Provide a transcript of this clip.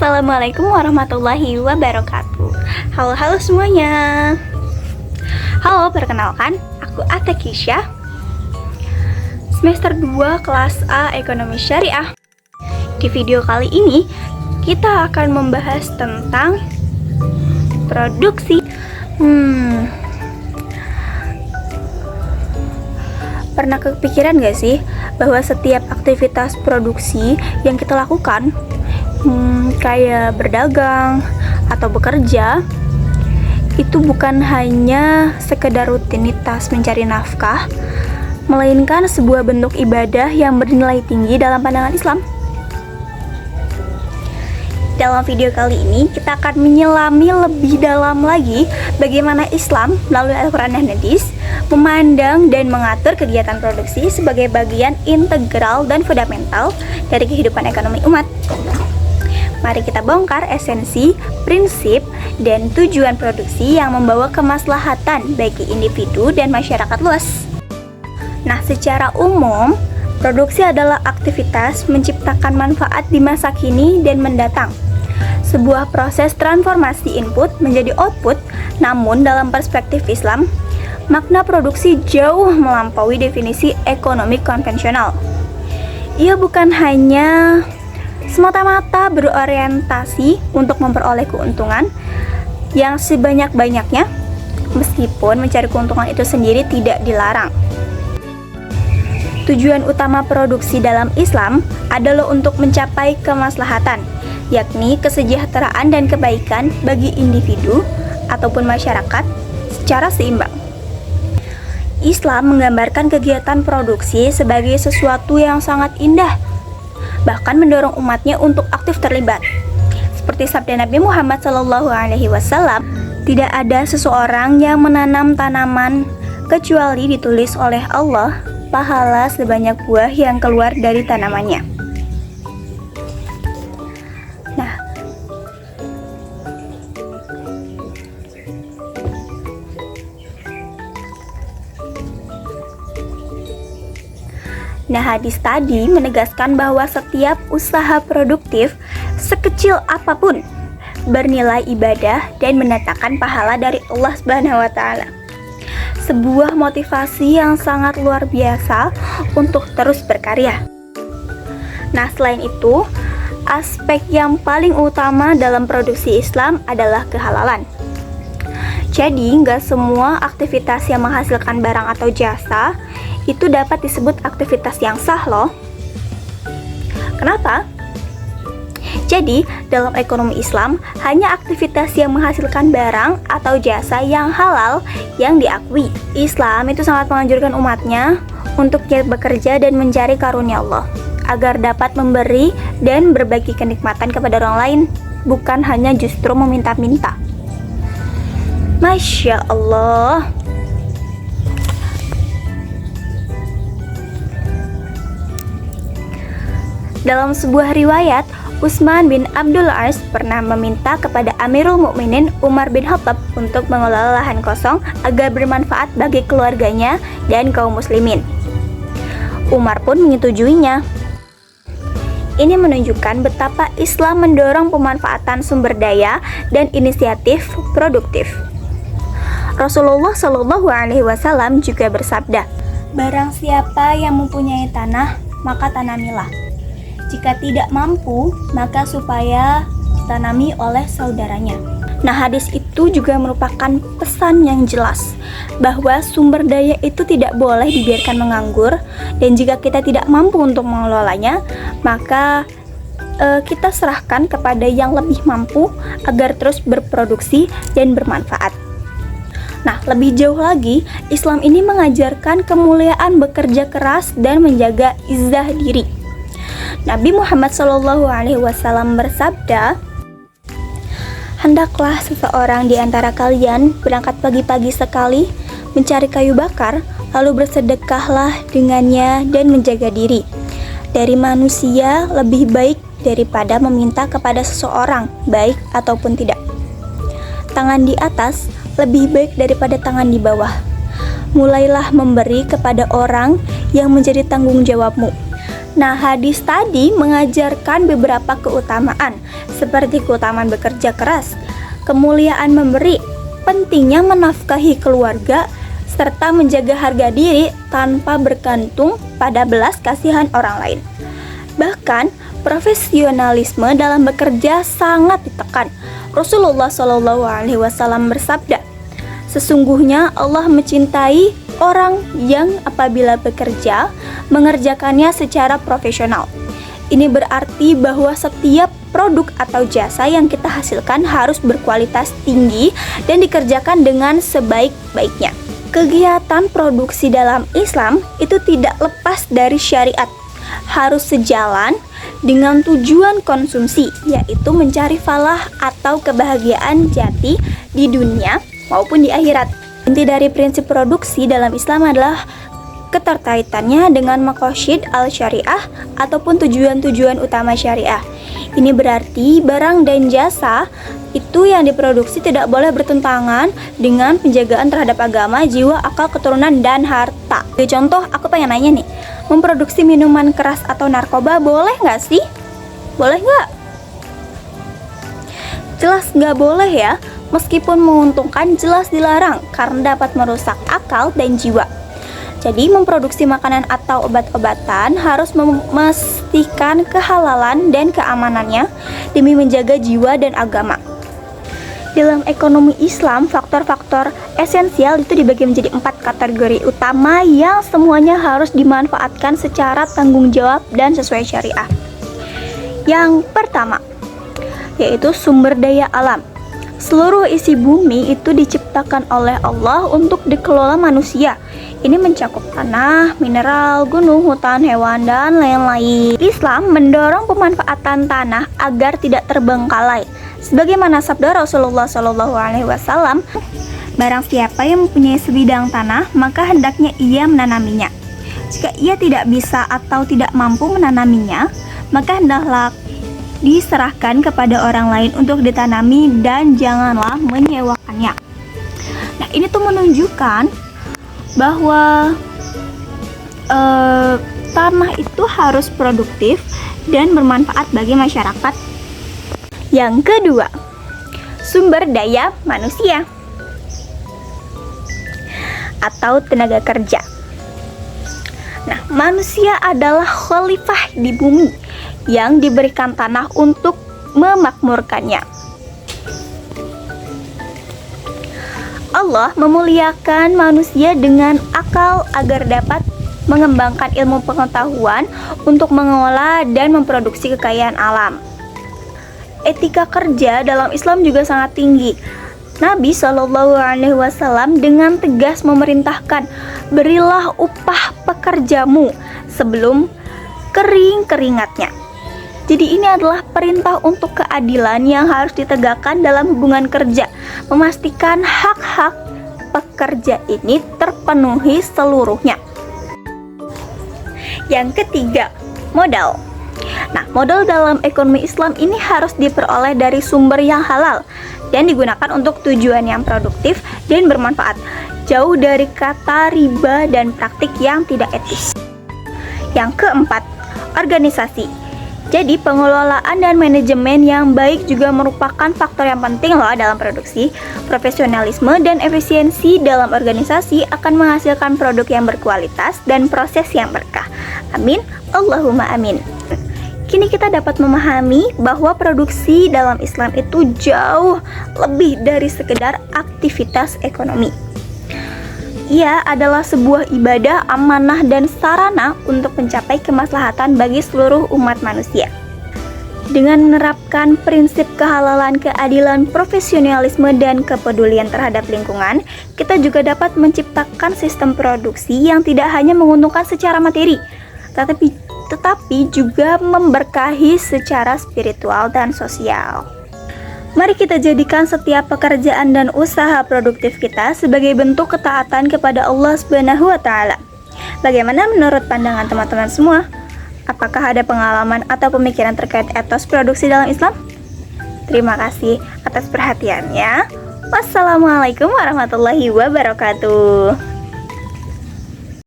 Assalamualaikum warahmatullahi wabarakatuh. Halo semuanya. Halo, perkenalkan, aku Atakisha, semester 2 kelas A Ekonomi Syariah. Di video kali ini kita akan membahas tentang produksi. Pernah kepikiran gak sih bahwa setiap aktivitas produksi yang kita lakukan, kayak berdagang atau bekerja, itu bukan hanya sekedar rutinitas mencari nafkah, melainkan sebuah bentuk ibadah yang bernilai tinggi dalam pandangan Islam. Dalam video kali ini kita akan menyelami lebih dalam lagi bagaimana Islam melalui Al-Quran dan Hadis memandang dan mengatur kegiatan produksi sebagai bagian integral dan fundamental dari kehidupan ekonomi umat. Mari kita bongkar esensi, prinsip, dan tujuan produksi yang membawa kemaslahatan bagi individu dan masyarakat luas. Nah, secara umum, produksi adalah aktivitas menciptakan manfaat di masa kini dan mendatang. Sebuah proses transformasi input menjadi output, namun dalam perspektif Islam, makna produksi jauh melampaui definisi ekonomi konvensional. Ia bukan hanya semata-mata berorientasi untuk memperoleh keuntungan yang sebanyak-banyaknya, meskipun mencari keuntungan itu sendiri tidak dilarang. Tujuan utama produksi dalam Islam adalah untuk mencapai kemaslahatan, yakni kesejahteraan dan kebaikan bagi individu ataupun masyarakat secara seimbang. Islam menggambarkan kegiatan produksi sebagai sesuatu yang sangat indah, bahkan mendorong umatnya untuk aktif terlibat. Seperti sabda Nabi Muhammad SAW, tidak ada seseorang yang menanam tanaman kecuali ditulis oleh Allah pahala sebanyak buah yang keluar dari tanamannya. Nah, hadis tadi menegaskan bahwa setiap usaha produktif, sekecil apapun, bernilai ibadah dan mendatangkan pahala dari Allah Subhanahu wa Ta'ala. Sebuah motivasi yang sangat luar biasa untuk terus berkarya. Nah, selain itu, aspek yang paling utama dalam produksi Islam adalah kehalalan. Jadi, nggak semua aktivitas yang menghasilkan barang atau jasa itu dapat disebut aktivitas yang sah loh. Kenapa? Jadi, dalam ekonomi Islam, hanya aktivitas yang menghasilkan barang atau jasa yang halal yang diakui. Islam itu sangat menganjurkan umatnya untuk giat bekerja dan mencari karunia Allah, agar dapat memberi dan berbagi kenikmatan kepada orang lain, bukan hanya justru meminta-minta. Masya Allah. Dalam sebuah riwayat, Utsman bin Abdul As pernah meminta kepada Amirul Mukminin Umar bin Khattab untuk mengelola lahan kosong agar bermanfaat bagi keluarganya dan kaum muslimin. Umar pun menyetujuinya. Ini menunjukkan betapa Islam mendorong pemanfaatan sumber daya dan inisiatif produktif. Rasulullah SAW juga bersabda, "Barang siapa yang mempunyai tanah, maka tanamilah. Jika tidak mampu, maka supaya ditanami oleh saudaranya." Nah, hadis itu juga merupakan pesan yang jelas bahwa sumber daya itu tidak boleh dibiarkan menganggur, dan jika kita tidak mampu untuk mengelolanya, maka kita serahkan kepada yang lebih mampu agar terus berproduksi dan bermanfaat. Nah, lebih jauh lagi, Islam ini mengajarkan kemuliaan bekerja keras dan menjaga izzah diri. Nabi Muhammad SAW bersabda, "Hendaklah seseorang di antara kalian berangkat pagi-pagi sekali mencari kayu bakar, lalu bersedekahlah dengannya dan menjaga diri. Dari manusia lebih baik daripada meminta kepada seseorang, baik ataupun tidak. Tangan di atas lebih baik daripada tangan di bawah. Mulailah memberi kepada orang yang menjadi tanggung jawabmu. Nah, hadis tadi mengajarkan beberapa keutamaan, seperti keutamaan bekerja keras, kemuliaan memberi, pentingnya menafkahi keluarga, serta menjaga harga diri tanpa bergantung pada belas kasihan orang lain. Bahkan, profesionalisme dalam bekerja sangat ditekan. Rasulullah SAW bersabda, "Sesungguhnya Allah mencintai orang yang apabila bekerja, mengerjakannya secara profesional." Ini berarti bahwa setiap produk atau jasa yang kita hasilkan harus berkualitas tinggi dan dikerjakan dengan sebaik-baiknya. Kegiatan produksi dalam Islam itu tidak lepas dari syariat, harus sejalan dengan tujuan konsumsi, yaitu mencari falah atau kebahagiaan jati di dunia maupun di akhirat. Inti dari prinsip produksi dalam Islam adalah keterkaitannya dengan maqasid al-syariah ataupun tujuan-tujuan utama syariah. Ini berarti barang dan jasa itu yang diproduksi tidak boleh bertentangan dengan penjagaan terhadap agama, jiwa, akal, keturunan, dan harta. Contoh, aku pengen nanya nih, memproduksi minuman keras atau narkoba boleh nggak sih? Boleh nggak? Jelas nggak boleh ya, meskipun menguntungkan jelas dilarang karena dapat merusak akal dan jiwa. Jadi memproduksi makanan atau obat-obatan harus memastikan kehalalan dan keamanannya demi menjaga jiwa dan agama. Dalam ekonomi Islam, faktor-faktor esensial itu dibagi menjadi 4 kategori utama yang semuanya harus dimanfaatkan secara tanggung jawab dan sesuai syariah. Yang pertama, yaitu sumber daya alam. Seluruh isi bumi itu diciptakan oleh Allah untuk dikelola manusia. Ini mencakup tanah, mineral, gunung, hutan, hewan, dan lain-lain. Islam mendorong pemanfaatan tanah agar tidak terbengkalai. Sebagaimana sabda Rasulullah SAW, barang siapa yang mempunyai sebidang tanah, maka hendaknya ia menanaminya. Jika ia tidak bisa atau tidak mampu menanaminya, maka hendaklah diserahkan kepada orang lain untuk ditanami dan janganlah menyewakannya. Nah, ini tuh menunjukkan bahwa tanah itu harus produktif dan bermanfaat bagi masyarakat. Yang kedua, sumber daya manusia atau tenaga kerja. Nah, manusia adalah khalifah di bumi yang diberikan tanah untuk memakmurkannya. Allah memuliakan manusia dengan akal agar dapat mengembangkan ilmu pengetahuan untuk mengolah dan memproduksi kekayaan alam. Etika kerja dalam Islam juga sangat tinggi. Nabi SAW dengan tegas memerintahkan, berilah upah pekerjamu sebelum kering keringatnya. Jadi ini adalah perintah untuk keadilan yang harus ditegakkan dalam hubungan kerja, memastikan hak-hak pekerja ini terpenuhi seluruhnya. Yang ketiga, modal. Nah, modal dalam ekonomi Islam ini harus diperoleh dari sumber yang halal dan digunakan untuk tujuan yang produktif dan bermanfaat, jauh dari kata riba dan praktik yang tidak etis. Yang keempat, organisasi. Jadi pengelolaan dan manajemen yang baik juga merupakan faktor yang penting loh dalam produksi. Profesionalisme dan efisiensi dalam organisasi akan menghasilkan produk yang berkualitas dan proses yang berkah. Amin, Allahumma amin. Kini kita dapat memahami bahwa produksi dalam Islam itu jauh lebih dari sekedar aktivitas ekonomi. Ia adalah sebuah ibadah, amanah, dan sarana untuk mencapai kemaslahatan bagi seluruh umat manusia. Dengan menerapkan prinsip kehalalan, keadilan, profesionalisme, dan kepedulian terhadap lingkungan, kita juga dapat menciptakan sistem produksi yang tidak hanya menguntungkan secara materi, tetapi juga memberkahi secara spiritual dan sosial. Mari kita jadikan setiap pekerjaan dan usaha produktif kita sebagai bentuk ketaatan kepada Allah Subhanahu wa Ta'ala. Bagaimana menurut pandangan teman-teman semua? Apakah ada pengalaman atau pemikiran terkait etos produksi dalam Islam? Terima kasih atas perhatiannya. Wassalamualaikum warahmatullahi wabarakatuh.